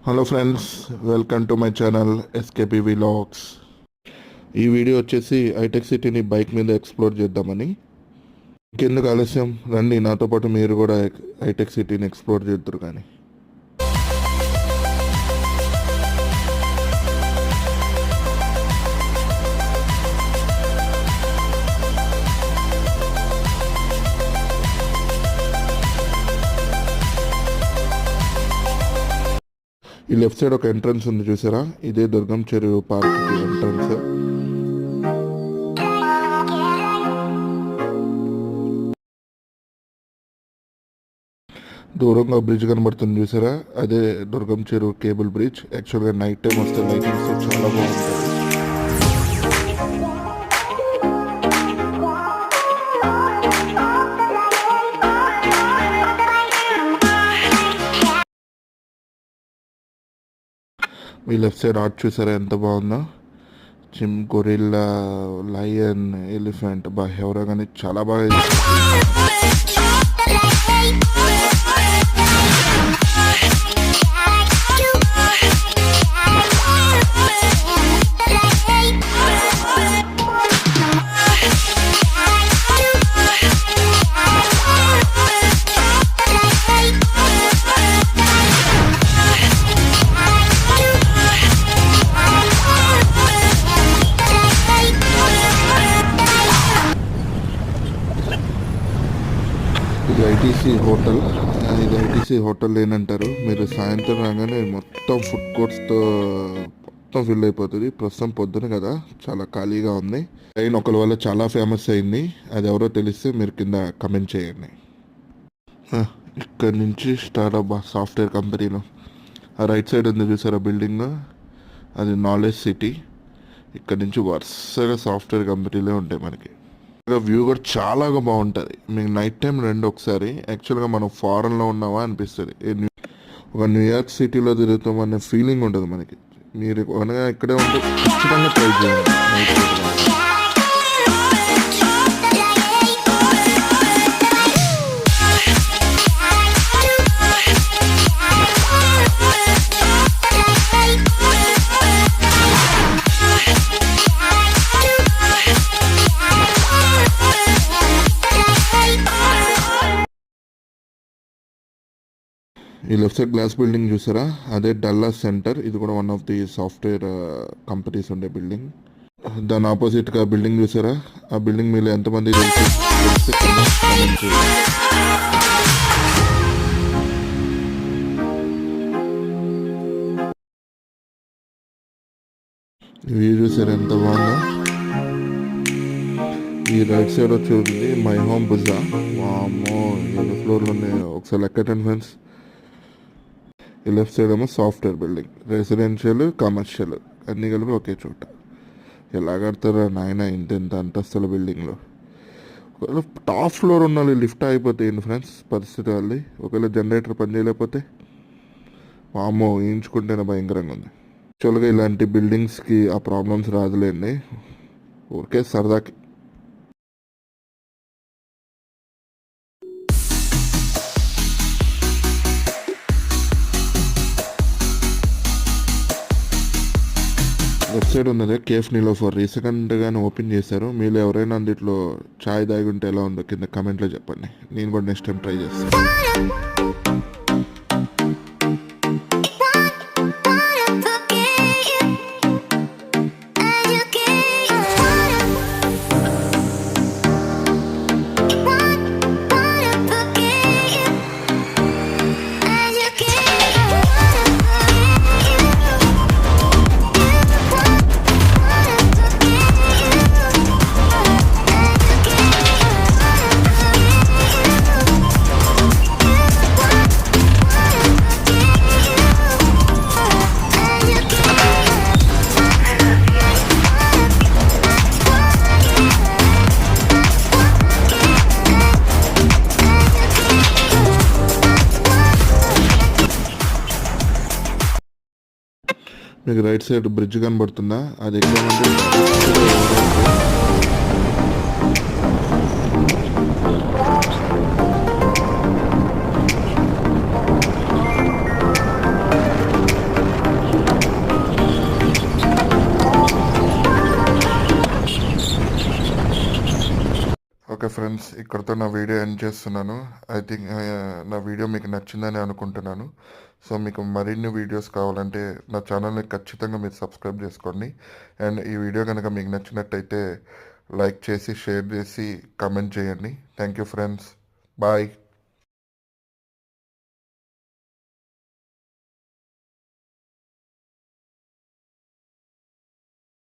Hello friends, welcome to my channel SKP vlogs. ఈ video వచ్చేసి hitech సిటీని bike మీద ఎక్స్ప్లోర్ చేద్దామని. ఇంకెందుకు ఆలస్యం, రండి నాతో పాటు మీరు కూడా హైటెక్ సిటీని ఎక్స్ప్లోర్ చేద్దరు. కానీ ఈ లెఫ్ట్ సైడ్ ఒక ఎంట్రన్స్ ఉంది చూసారా, ఇదే దుర్గం చెరువు పార్క్ ఎంట్రన్స్. దూరంగా బ్రిడ్జ్ కనబడుతుంది చూసారా, అదే దుర్గం చెరువు కేబుల్ బ్రిడ్జ్. యాక్చువల్గా నైట్ టైం వస్తే లైటింగ్స్ చాలా బాగుంటుంది. మీ లెఫ్ట్ సైడ్ ఆర్ట్ చూసారా ఎంత బాగుందో. గొరిల్లా, లయన్, ఎలిఫెంట్, ఎవరో కానీ చాలా బాగా. ఇది ఐటీసీ హోటల్. ఇది ఐటీసీ హోటల్ ఏంటంటారు. మీరు సాయంత్రం రాగానే మొత్తం ఫుడ్ కోర్ట్స్తో మొత్తం ఫిల్ అయిపోతుంది. ప్రస్తుతం పొద్దున కదా, చాలా ఖాళీగా ఉంది. ట్రైన్ ఒకరి వల్ల చాలా ఫేమస్ అయింది. అది ఎవరో తెలిస్తే మీరు కింద కమెంట్ చేయండి. ఇక్కడ నుంచి స్టార్ట్ అవ్వ సాఫ్ట్వేర్ కంపెనీలో. ఆ రైట్ సైడ్ ఉంది చూసారా బిల్డింగ్, అది నాలెడ్జ్ సిటీ. ఇక్కడ నుంచి వరుసగా సాఫ్ట్వేర్ కంపెనీలే ఉంటాయి మనకి. వ్యూ కూడా చాలా బాగుంటుంది. మీకు నైట్ టైం రండి ఒకసారి. యాక్చువల్గా మనం ఫారెన్లో ఉన్నావా అనిపిస్తుంది. ఒక న్యూయార్క్ సిటీలో తిరుగుతామనే ఫీలింగ్ ఉంటుంది మనకి. మీరు అనగా ఇక్కడే ఉంటే ఖచ్చితంగా ట్రై చేయండి నైట్ టైం. ఈ లెఫ్ట్ సైడ్ గ్లాస్ బిల్డింగ్ చూసారా, అదే డల్లాస్ సెంటర్. ఇది కూడా one of the software companies ఉండే బిల్డింగ్. దాని ఆపోజిట్గా బిల్డింగ్ చూసారా, ఆ బిల్డింగ్ మీద ఎంతమంది వ్యూ చూసారా ఎంత బాగుందో. ఈ రైట్ సైడ్ వచ్చి మై హోమ్ బుజా. వామ్మో, 7 ఫ్లోర్లు ఉన్నాయి. ఒకసారి లెక్కటండి ఫ్రెండ్స్. ఈ లెఫ్ట్ సైడ్ ఏమో సాఫ్ట్వేర్ బిల్డింగ్, రెసిడెన్షియల్, కమర్షియల్ అన్నీ కలిపి ఒకే చోట. ఎలా కడతారా నాయన ఇంత అంతస్తుల బిల్డింగ్లో. ఒకవేళ టాప్ ఫ్లోర్ ఉన్న వాళ్ళు లిఫ్ట్ అయిపోతాయండి ఫ్రెండ్స్ పరిస్థితి వాళ్ళది. ఒకవేళ జనరేటర్ పని చేయలేకపోతే వామ్మో, వేయించుకుంటేనే భయంకరంగా ఉంది. యాక్చువల్గా ఇలాంటి బిల్డింగ్స్కి ఆ ప్రాబ్లమ్స్ రాదులేండి, ఊరికే సరదాకి. లెఫ్ట్ సైడ్ ఉన్నదే కేఫ్ నీలోఫర్. రీసెంట్గానే ఓపెన్ చేశారు. మీరు ఎవరైనా అందులో ఛాయ్ తాగి ఉంటే ఎలా ఉందో కింద కమెంట్లో చెప్పండి. నేను కూడా నెక్స్ట్ టైం ట్రై చేస్తాను. మీకు రైట్ సైడ్ బ్రిడ్జ్ కనబడుతుందా, అది ఎక్కమంటే ఓకే ఫ్రెండ్స్, ఇక్కడితో నా వీడియో ఎండ్ చేస్తున్నాను. ఐ థింక్ నా వీడియో మీకు నచ్చిందని అనుకుంటున్నాను. సో మీకు మరిన్ని వీడియోస్ కావాలంటే నా ఛానల్ని ఖచ్చితంగా మీరు సబ్స్క్రైబ్ చేసుకోండి. అండ్ ఈ వీడియో కనుక మీకు నచ్చినట్టయితే లైక్ చేసి, షేర్ చేసి, కామెంట్ చేయండి. Thank you friends. బాయ్.